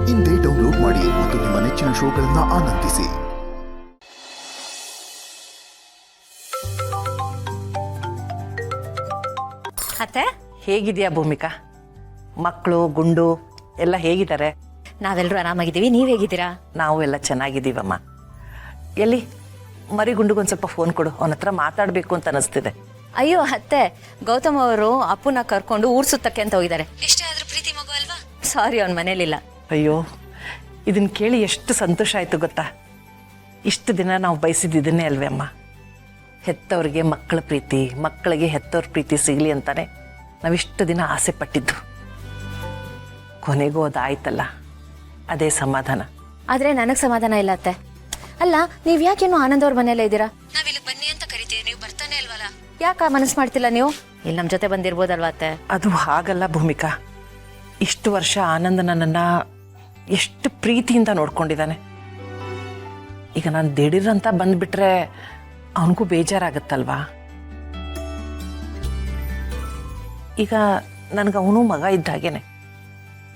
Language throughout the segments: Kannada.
ಇಂದೇ ಡೌನ್ಲೋಡ್ ಮಾಡಿ ಮತ್ತು ನಿಮ್ಮ ನೆಚ್ಚಿನ ಶೋಗಳನ್ನು ಆನಂದಿಸಿ. ಅತ್ತೆ, ಹೇಗಿದೆಯಾ ಭೂಮಿಕಾ? ಮಕ್ಕಳು ಗುಂಡು ಎಲ್ಲ ಹೇಗಿದ್ದಾರೆ? ನಾವೆಲ್ಲರೂ ಆರಾಮಾಗಿದ್ದೀವಿ. ನೀವು ಹೇಗಿದ್ದೀರಾ? ನಾವು ಎಲ್ಲ ಚೆನ್ನಾಗಿದ್ದೀವಮ್ಮ. ಎಲ್ಲಿ ಮರಿ ಗುಂಡುಗೊಂದು ಸ್ವಲ್ಪ ಫೋನ್ ಕೊಡು, ಅವನ ಹತ್ರ ಮಾತಾಡಬೇಕು ಅಂತ ಅನಿಸ್ತಿದೆ. ಅಯ್ಯೋ ಅತ್ತೆ, ಗೌತಮ್ ಅವರು ಅಪ್ಪನ ಕರ್ಕೊಂಡು ಊರ್ ಸುತ್ತಕ್ಕೆ ಅಂತ ಹೋಗಿದ್ದಾರೆ. ಎಷ್ಟೇ ಆದ್ರೂ ಪ್ರೀತಿ ಮಗು ಅಲ್ವಾ? ಸಾರಿ, ಅವ್ನ ಮನೇಲಿಲ್ಲ. ಅಯ್ಯೋ, ಇದನ್ನು ಕೇಳಿ ಎಷ್ಟು ಸಂತೋಷ ಆಯಿತು ಗೊತ್ತಾ. ಇಷ್ಟು ದಿನ ನಾವು ಬಯಸಿದ್ದನ್ನೇ ಅಲ್ವೇ ಅಮ್ಮ. ಹೆತ್ತವ್ರಿಗೆ ಮಕ್ಕಳ ಪ್ರೀತಿ, ಮಕ್ಕಳಿಗೆ ಹೆತ್ತವ್ರ ಪ್ರೀತಿ ಸಿಗಲಿ ಅಂತಾನೆ ನಾವಿಷ್ಟು ದಿನ ಆಸೆ ಪಟ್ಟಿದ್ದು. ಕೊನೆಗೂ ಅದಾಯ್ತಲ್ಲ, ಅದೇ ಸಮಾಧಾನ. ಆದ್ರೆ ನನಗೆ ಸಮಾಧಾನ ಇಲ್ಲ ಅತ್ತೆ. ಅಲ್ಲ, ನೀವ್ ಯಾಕೇನು ಆನಂದ್ ಅವ್ರ ಮನೆಯಲ್ಲೇ ಇದ್ದೀರಾ? ನಾವಿಲ್ಲಿ ಬನ್ನಿ ಅಂತ ಕರಿತೀವಿ, ನೀವು ಬರ್ತಾನೆ ಇಲ್ವಲ್ಲ? ಯಾಕ ಮನಸ್ಸು ಮಾಡ್ತಿಲ್ಲ ನೀವು? ಇಲ್ಲಿ ನಮ್ಮ ಜೊತೆ ಬಂದಿರ್ಬೋದಲ್ವಾ ಅತ್ತೆ? ಅದು ಹಾಗಲ್ಲ ಭೂಮಿಕಾ. ಇಷ್ಟು ವರ್ಷ ಆನಂದ ನನ್ನನ್ನು ಎಷ್ಟು ಪ್ರೀತಿಯಿಂದ ನೋಡ್ಕೊಂಡಿದ್ದಾನೆ. ಈಗ ನಾನು ದಿಢೀರಂತ ಬಂದ್ಬಿಟ್ರೆ ಅವನಿಗೂ ಬೇಜಾರಾಗತ್ತಲ್ವಾ. ಈಗ ನನಗೆ ಅವನು ಮಗ ಇದ್ದ ಹಾಗೇನೆ.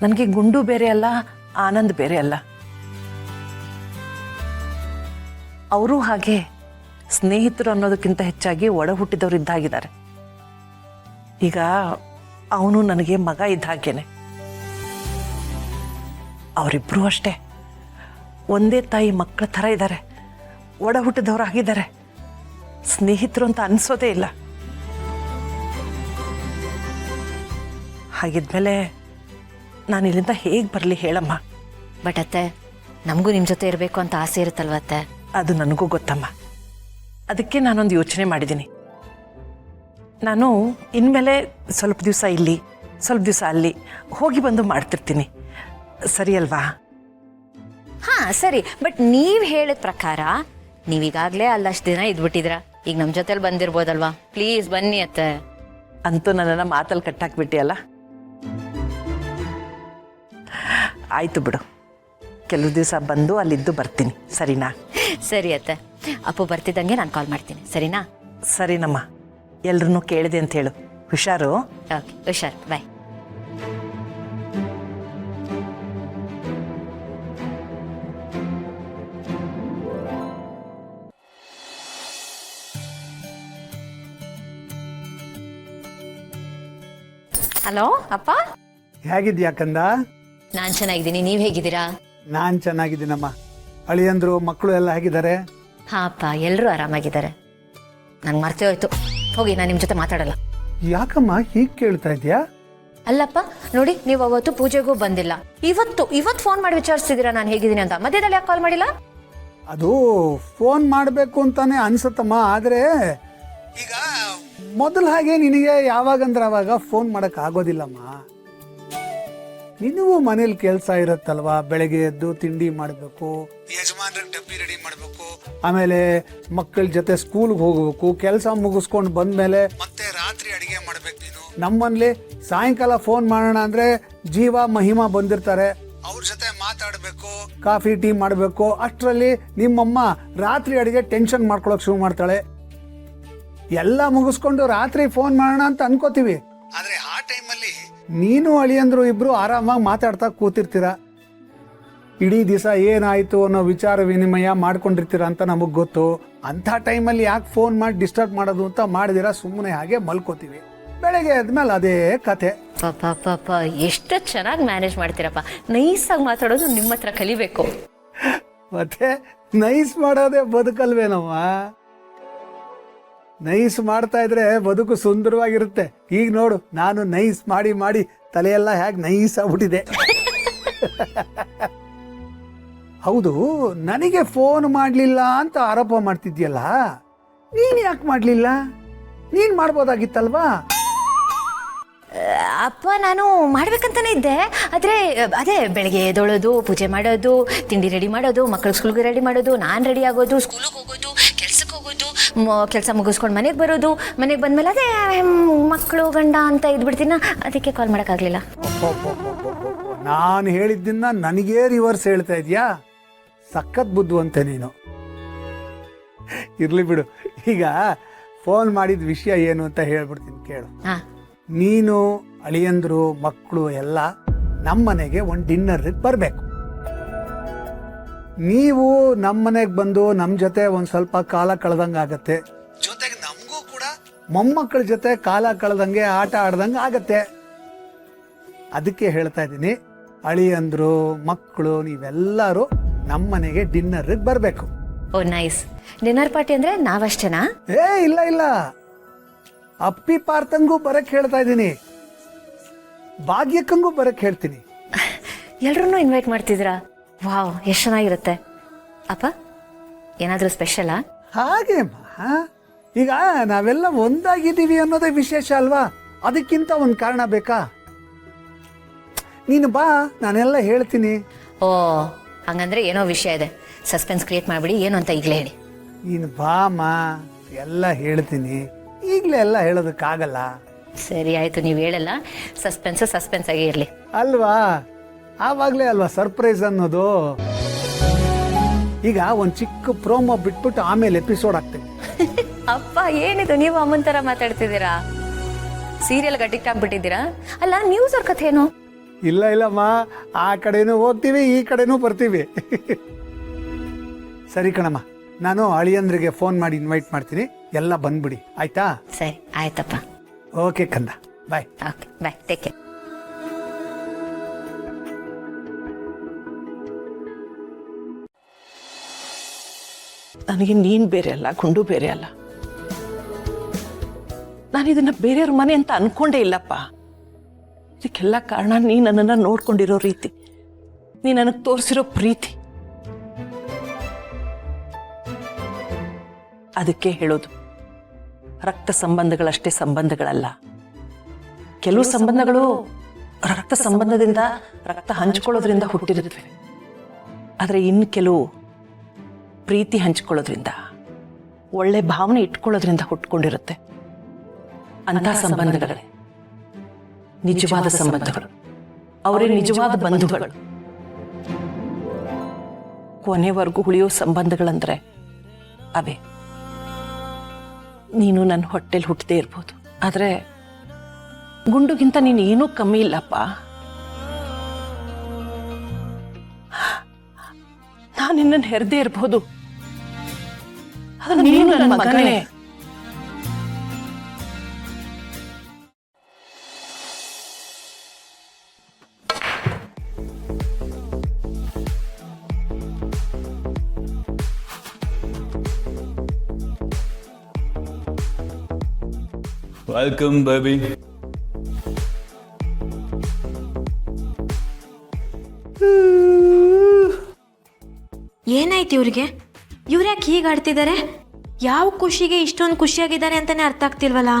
ನನಗೆ ಗುಂಡು ಬೇರೆ ಅಲ್ಲ, ಆನಂದ್ ಬೇರೆ ಅಲ್ಲ. ಅವರು ಹಾಗೆ ಸ್ನೇಹಿತರು ಅನ್ನೋದಕ್ಕಿಂತ ಹೆಚ್ಚಾಗಿ ಒಡ ಹುಟ್ಟಿದವರು ಇದ್ದಾಗಿದ್ದಾರೆ. ಈಗ ಅವನು ನನಗೆ ಮಗ ಇದ್ದ ಹಾಗೇನೆ. ಅವರಿಬ್ಬರೂ ಅಷ್ಟೇ ಒಂದೇ ತಾಯಿ ಮಕ್ಕಳ ಥರ ಇದ್ದಾರೆ, ಒಡ ಹುಟ್ಟಿದವರು ಆಗಿದ್ದಾರೆ. ಸ್ನೇಹಿತರು ಅಂತ ಅನಿಸೋದೇ ಇಲ್ಲ. ಹಾಗಿದ್ಮೇಲೆ ನಾನು ಇಲ್ಲಿಂದ ಹೇಗೆ ಬರಲಿ ಹೇಳಮ್ಮ? ಬಟ್ ಅತ್ತೆ, ನಮಗೂ ನಿಮ್ಮ ಜೊತೆ ಇರಬೇಕು ಅಂತ ಆಸೆ ಇರುತ್ತಲ್ವ ಅತ್ತೆ? ಅದು ನನಗೂ ಗೊತ್ತಮ್ಮ. ಅದಕ್ಕೆ ನಾನೊಂದು ಯೋಚನೆ ಮಾಡಿದ್ದೀನಿ. ನಾನು ಇನ್ಮೇಲೆ ಸ್ವಲ್ಪ ದಿವಸ ಇಲ್ಲಿ, ಸ್ವಲ್ಪ ದಿವಸ ಅಲ್ಲಿ ಹೋಗಿ ಬಂದು ಮಾಡ್ತಿರ್ತೀನಿ. ಸರಿ ಅಲ್ವಾ? ಹಾ ಸರಿ, ಬಟ್ ನೀವ್ ಹೇಳಿದ ಪ್ರಕಾರ ನೀವೀಗಾಗಲೇ ಅಲ್ಲಷ್ಟು ದಿನ ಇದ್ಬಿಟ್ಟಿದ್ರ. ಈಗ ನಮ್ಮ ಜೊತೆಲಿ ಬಂದಿರ್ಬೋದಲ್ವಾ? ಪ್ಲೀಸ್ ಬನ್ನಿ ಅತ್ತೆ. ಅಂತೂ ನನ್ನನ್ನು ಮಾತಲ್ಲಿ ಕಟ್ಟಾಕ್ಬಿಟ್ಟಿಯಲ್ಲ. ಆಯಿತು ಬಿಡು, ಕೆಲವು ದಿವಸ ಬಂದು ಅಲ್ಲಿದ್ದು ಬರ್ತೀನಿ, ಸರಿನಾ? ಸರಿ ಅತ್ತೆ, ಅಪ್ಪು ಬರ್ತಿದ್ದಂಗೆ ನಾನು ಕಾಲ್ ಮಾಡ್ತೀನಿ, ಸರಿನಾ? ಸರಿನಮ್ಮ. ಎಲ್ರೂ ಕೇಳಿದೆ ಅಂತ ಹೇಳು. ಹುಷಾರು. ಓಕೆ, ಹುಷಾರ್, ಬಾಯ್. ಹಲೋ ಅಪ್ಪ, ಹೇಗಿದ್ಯಾ ಕಂದ? ನಾನು ಚೆನ್ನಾಗಿದ್ದೀನಿ, ನೀವು ಹೇಗಿದ್ದೀರಾ? ನಾನು ಚೆನ್ನಾಗಿದ್ದೀನಮ್ಮ. ಅಳಿಯಂದ್ರು ಮಕ್ಕಳು ಎಲ್ಲ ಹೇಗಿದ್ದಾರೆ? ಹಾ ಅಪ್ಪ, ಎಲ್ಲರೂ ಆರಾಮಾಗಿದ್ದಾರೆ. ನಂಗೆ ಮರ್ತೇ ಹೋಯ್ತು, ಹೋಗಿ ನಾನು ನಿಮ್ಮ ಜೊತೆ ಮಾತಾಡಲ್ಲ. ಯಾಕಮ್ಮ ಹೀಗೆ ಕೇಳ್ತಾ ಇದೆಯಾ? ಅಲ್ಲಪ್ಪ ನೋಡಿ, ನೀವು ಅವತ್ತು ಪೂಜೆಗೂ ಬಂದಿಲ್ಲ. ಇವತ್ತು ಫೋನ್ ಮಾಡಿ ವಿಚಾರಿಸ್ತಿದ್ದೀರಾ ನಾನು ಹೇಗಿದ್ದೀನಿ ಅಂತ. ಮಧ್ಯದಲ್ಲಿ ಯಾಕೆ ಕಾಲ್ ಮಾಡಿಲ್ಲ? ಅದು ಫೋನ್ ಮಾಡಬೇಕು ಅಂತಾನೆ ಅನ್ಸುತ್ತಮ್ಮ. ಆದರೆ ಈಗ ಮೊದಲು ಹಾಗೆ ನಿನಗೆ ಯಾವಾಗಂದ್ರೆ ಅವಾಗ ಫೋನ್ ಮಾಡಕ್ ಆಗೋದಿಲ್ಲಮ್ಮ. ನಿನಗೂ ಮನೇಲಿ ಕೆಲಸ ಇರುತ್ತಲ್ವಾ. ಬೆಳಗ್ಗೆ ಎದ್ದು ತಿಂಡಿ ಮಾಡಬೇಕು, ಯಜಮಾನ್ರಿಗೆ ಡಬ್ಬಿ ರೆಡಿ ಮಾಡಬೇಕು, ಆಮೇಲೆ ಮಕ್ಕಳ ಜೊತೆ ಸ್ಕೂಲ್ಗೆ ಹೋಗ್ಬೇಕು, ಕೆಲಸ ಮುಗಿಸ್ಕೊಂಡು ಬಂದ್ಮೇಲೆ ಮತ್ತೆ ರಾತ್ರಿ ಅಡಿಗೆ ಮಾಡ್ಬೇಕು. ನೀನು ನಮ್ಮಲ್ಲಿ ಸಾಯಂಕಾಲ ಫೋನ್ ಮಾಡೋಣ ಅಂದ್ರೆ ಜೀವ ಮಹಿಮಾ ಬಂದಿರ್ತಾರೆ, ಅವ್ರ ಜೊತೆ ಮಾತಾಡ್ಬೇಕು, ಕಾಫಿ ಟೀ ಮಾಡಬೇಕು. ಅಷ್ಟರಲ್ಲಿ ನಿಮ್ಮಮ್ಮ ರಾತ್ರಿ ಅಡಿಗೆ ಟೆನ್ಷನ್ ಮಾಡ್ಕೊಳಕ್ ಶುರು ಮಾಡ್ತಾಳೆ. ಎಲ್ಲ ಮುಗಿಸ್ಕೊಂಡು ರಾತ್ರಿ ಫೋನ್ ಮಾಡೋಣ ಅಂತ ಅನ್ಕೋತೀವಿ. ಆದ್ರೆ ಆ ಟೈಮಲ್ಲಿ ನೀನು ಅಳಿಯಂದ್ರು ಇಬ್ರು ಆರಾಮಾಗಿ ಮಾತಾಡ್ತಾ ಕೂತಿರ್ತೀರ. ಇಡೀ ದಿವಸ ಏನಾಯ್ತು ಅನ್ನೋ ವಿಚಾರ ವಿನಿಮಯ ಮಾಡ್ಕೊಂಡಿರ್ತೀರ ಅಂತ ನಮಗ್ ಗೊತ್ತು. ಅಂತ ಟೈಮಲ್ಲಿ ಯಾಕೆ ಫೋನ್ ಮಾಡಿ ಡಿಸ್ಟರ್ಬ್ ಮಾಡೋದು ಅಂತ ಮಾಡಿದಿರ ಸುಮ್ಮನೆ ಹಾಗೆ ಮಲ್ಕೋತೀವಿ. ಬೆಳಗ್ಗೆ ಆದ್ಮೇಲೆ ಅದೇ ಕತೆ. ಪಾಪ ಎಷ್ಟು ಚೆನ್ನಾಗಿ ಮ್ಯಾನೇಜ್ ಮಾಡ್ತೀರಪ್ಪ. ನೈಸಾಗಿ ಮಾತಾಡೋದು ನಿಮ್ಮ ಹತ್ರ ಕಲಿಬೇಕು. ಮತ್ತೆ ನೈಸ್ ಮಾಡೋದೇ ಬದುಕಲ್ವೇನವ್ವ? ನೈಸ್ ಮಾಡ್ತಾ ಇದ್ರೆ ಬದುಕು ಸುಂದರವಾಗಿರುತ್ತೆ. ಈಗ ನೋಡು, ನಾನು ನೈಸ್ ಮಾಡಿ ಮಾಡಿ ತಲೆಯೆಲ್ಲ ಹೇಗೆ ನೈಸ್ ಆಗ್ಬಿಟ್ಟಿದೆ. ಹೌದು, ನನಗೆ ಫೋನ್ ಮಾಡಲಿಲ್ಲ ಅಂತ ಆರೋಪ ಮಾಡ್ತಿದ್ಯಲ್ಲ, ನೀನ್ ಯಾಕೆ ಮಾಡಲಿಲ್ಲ? ನೀನ್ ಮಾಡ್ಬೋದಾಗಿತ್ತಲ್ವಾ? ಅಪ್ಪ, ನಾನು ಮಾಡ್ಬೇಕಂತಾನೆ ಇದ್ದೆ. ಅದೇ ಬೆಳಗ್ಗೆ ಎದ್ದೊಳೋದು, ಪೂಜೆ ಮಾಡೋದು, ತಿಂಡಿ ರೆಡಿ ಮಾಡೋದು, ಮಕ್ಕಳು ಸ್ಕೂಲ್ಗೆ ರೆಡಿ ಮಾಡೋದು, ನಾನು ರೆಡಿ ಆಗೋದು, ಸ್ಕೂಲಿಗೆ ಹೋಗೋದು, ಕೆಲ್ಸಕ್ಕೆ ಹೋಗೋದು, ಕೆಲಸ ಮುಗಿಸ್ಕೊಂಡು ಮನೆಗೆ ಬರೋದು, ಮನೆಗೆ ಬಂದ್ಮೇಲೆ ಅದೇ ಮಕ್ಕಳು ಗಂಡ ಅಂತ ಇದ್ಬಿಡ್ತೀನ. ಅದಕ್ಕೆ ಕಾಲ್ ಮಾಡೋಕ್ಕಾಗಲಿಲ್ಲ. ನಾನು ಹೇಳಿದ್ದನ್ನ ನನಗೇ ರಿವರ್ಸ್ ಹೇಳ್ತಾ ಇದೆಯಾ? ಸಖತ್ ಬುದ್ಧಿವಂತೆ ನೀನು. ಇರ್ಲಿ ಬಿಡು. ಈಗ ಫೋನ್ ಮಾಡಿದ ವಿಷಯ ಏನು ಅಂತ ಹೇಳ್ಬಿಡ್ತೀನಿ ಕೇಳು. ನೀನು, ಅಳಿಯಂದ್ರು, ಮಕ್ಕಳು ಎಲ್ಲ ನಮ್ಮನೆಗೆ ಒಂದು ಡಿನ್ನರ್ಗೆ ಬರಬೇಕು. ನೀವು ನಮ್ಮ ಮನೆಗೆ ಬಂದು ನಮ್ಮ ಜೊತೆ ಒಂದು ಸ್ವಲ್ಪ ಕಾಲ ಕಳೆದಂಗೆ ಆಗತ್ತೆ, ಜೊತೆಗೆ ನಮಗೂ ಕೂಡ ಮೊಮ್ಮಕ್ಕಳ ಜೊತೆ ಕಾಲ ಕಳೆದಂಗೆ ಆಟ ಆಡ್ದಂಗೆ ಆಗತ್ತೆ. ಅದಕ್ಕೆ ಹೇಳ್ತಾ ಇದ್ದೀನಿ, ಅಳಿಯಂದ್ರು ಮಕ್ಕಳು ನೀವೆಲ್ಲರೂ ನಮ್ಮ ಮನೆಗೆ ಡಿನ್ನರ್ಗೆ ಬರಬೇಕು. ಓ ನೈಸ್. ಡಿನ್ನರ್ ಪಾರ್ಟಿ ಅಂದ್ರೆ ನಾವಷ್ಟೇನಾ? ಇಲ್ಲ ಇಲ್ಲ, ಅಪ್ಪಿ ಪಾರ್ಥಂಗೂ ಬರಕ್ ಹೇಳ್ತಾ ಇದ್ದೀನಿ, ಭಾಗ್ಯಕ್ಕಂಗೂ ಬರಕ್ ಹೇಳ್ತೀನಿ. ಎಲ್ರನ್ನೂ ಇನ್ವೈಟ್ ಮಾಡ್ತಿದ್ದೀರಾ? ವಾವ್, ಎಷ್ಟು ಚೆನ್ನಾಗಿರುತ್ತೆ. ಅಪ್ಪ ಏನಾದರೂ ಸ್ಪೆಷಲಾ? ಹಾಗೆ ಈಗ ನಾವೆಲ್ಲ ಒಂದಾಗಿದ್ದೀವಿ ಅನ್ನೋದೇ ವಿಶೇಷ ಅಲ್ವಾ? ಅದಕ್ಕಿಂತ ಒಂದು ಕಾರಣ ಬೇಕಾ? ನೀನು ಬಾ, ನಾನೆಲ್ಲ ಹೇಳ್ತೀನಿ. ಓ ಹಂಗಂದ್ರೆ ಏನೋ ವಿಷಯ ಇದೆ. ಸಸ್ಪೆನ್ಸ್ ಕ್ರಿಯೇಟ್ ಮಾಡಿಬಿಡಿ, ಏನು ಅಂತ ಈಗಲೇ ಹೇಳಿ. ನೀನು ಬಾಮ್ಮ, ಎಲ್ಲ ಹೇಳ್ತೀನಿ. ಈಗಲೇ ಎಲ್ಲ ಹೇಳೋದಕ್ಕಾಗಲ್ಲ. ಸರಿ ಆಯ್ತು, ನೀವು ಹೇಳಲ್ಲ. ಸಸ್ಪೆನ್ಸ್ ಆಗಿ ಇರಲಿ ಅಲ್ವಾ? ಆವಾಗಲೇ ಅಲ್ವಾ ಸರ್ಪ್ರೈಸ್ ಅನ್ನೋದು. ಈಗ ಒಂದು ಚಿಕ್ಕ ಪ್ರೋಮೋ ಬಿಟ್ಬಿಟ್ಟು ಆಮೇಲೆ ಎಪಿಸೋಡ್ ಆಗ್ತೀನಿ. ಅಪ್ಪ ಏನಿದು, ನೀವು ಅಮ್ಮನ ಥರ ಮಾತಾಡ್ತಿದ್ದೀರಾ? Serial addict ಆಗ್ಬಿಟ್ಟಿದ್ದೀರಾ? ಅಲ್ಲ, ನ್ಯೂಸ್ ಅವ್ರ ಕಥೆ ಏನು? ಇಲ್ಲ ಇಲ್ಲಮ್ಮ, ಆ ಕಡೆನೂ ಹೋಗ್ತೀವಿ, ಈ ಕಡೆನೂ ಬರ್ತೀವಿ. ಸರಿ ಕಣಮ್ಮ, ನಾನು ಅಳಿಯಂದ್ರಿಗೆ ಫೋನ್ ಮಾಡಿ ಇನ್ವೈಟ್ ಮಾಡ್ತೀನಿ, ಎಲ್ಲ ಬಂದ್ಬಿಡಿ ಆಯ್ತಾ? ಸರಿ ಆಯ್ತಪ್ಪ. ಓಕೆ ಕಂದ, bye. Okay bye, take care. ನನಗೆ ನೀನು ಬೇರೆ ಅಲ್ಲ, ಗುಂಡು ಬೇರೆ ಅಲ್ಲ. ನಾನು ಇದನ್ನ ಬೇರೆಯವ್ರ ಮನೆ ಅಂತ ಅನ್ಕೊಂಡೇ ಇಲ್ಲಪ್ಪ. ಇದಕ್ಕೆಲ್ಲ ಕಾರಣ ನೀ ನನ್ನನ್ನು ನೋಡ್ಕೊಂಡಿರೋ ರೀತಿ, ನೀ ನನಗೆ ತೋರಿಸಿರೋ ಪ್ರೀತಿ. ಅದಕ್ಕೆ ಹೇಳೋದು, ರಕ್ತ ಸಂಬಂಧಗಳಷ್ಟೇ ಸಂಬಂಧಗಳಲ್ಲ. ಕೆಲವು ಸಂಬಂಧಗಳು ರಕ್ತ ಸಂಬಂಧದಿಂದ, ರಕ್ತ ಹಂಚ್ಕೊಳ್ಳೋದ್ರಿಂದ ಹುಟ್ಟಿರುತ್ತವೆ. ಆದರೆ ಇನ್ನು ಕೆಲವು ಪ್ರೀತಿ ಹಂಚ್ಕೊಳ್ಳೋದ್ರಿಂದ, ಒಳ್ಳೆ ಭಾವನೆ ಇಟ್ಕೊಳ್ಳೋದ್ರಿಂದ ಹುಟ್ಕೊಂಡಿರುತ್ತೆ. ಅಂಥ ಸಂಬಂಧಗಳೇ ನಿಜವಾದ ಸಂಬಂಧಗಳು, ಅವರೇ ನಿಜವಾದ ಬಂಧುಗಳು. ಕೊನೆವರೆಗೂ ಉಳಿಯೋ ಸಂಬಂಧಗಳಂದ್ರೆ ಅವೇ. ನೀನು ನನ್ನ ಹೊಟ್ಟೆಲಿ ಹುಟ್ಟದೇ ಇರ್ಬೋದು, ಆದರೆ ಗುಂಡುಗಿಂತ ನೀನು ಏನೂ ಕಮ್ಮಿ ಇಲ್ಲಪ್ಪ. ನಾನು ನಿನ್ನನ್ನು ಹೆರದೇ ಇರ್ಬೋದು, ಆದರೆ ನೀನು ನನ್ನ ಮಗನೇ. Welcome, baby. ಏನಾಯ್ತು ಇವ್ರಿಗೆ? ಇವ್ರು ಯಾಕೆ ಹೀಗೆ ಆಡ್ತಿದ್ದಾರೆ? ಯಾವ ಖುಷಿಗೆ ಇಷ್ಟೊಂದು ಖುಷಿಯಾಗಿದ್ದಾರೆ ಅಂತಾನೆ ಅರ್ಥ ಆಗ್ತಿಲ್ವಲ್ಲ.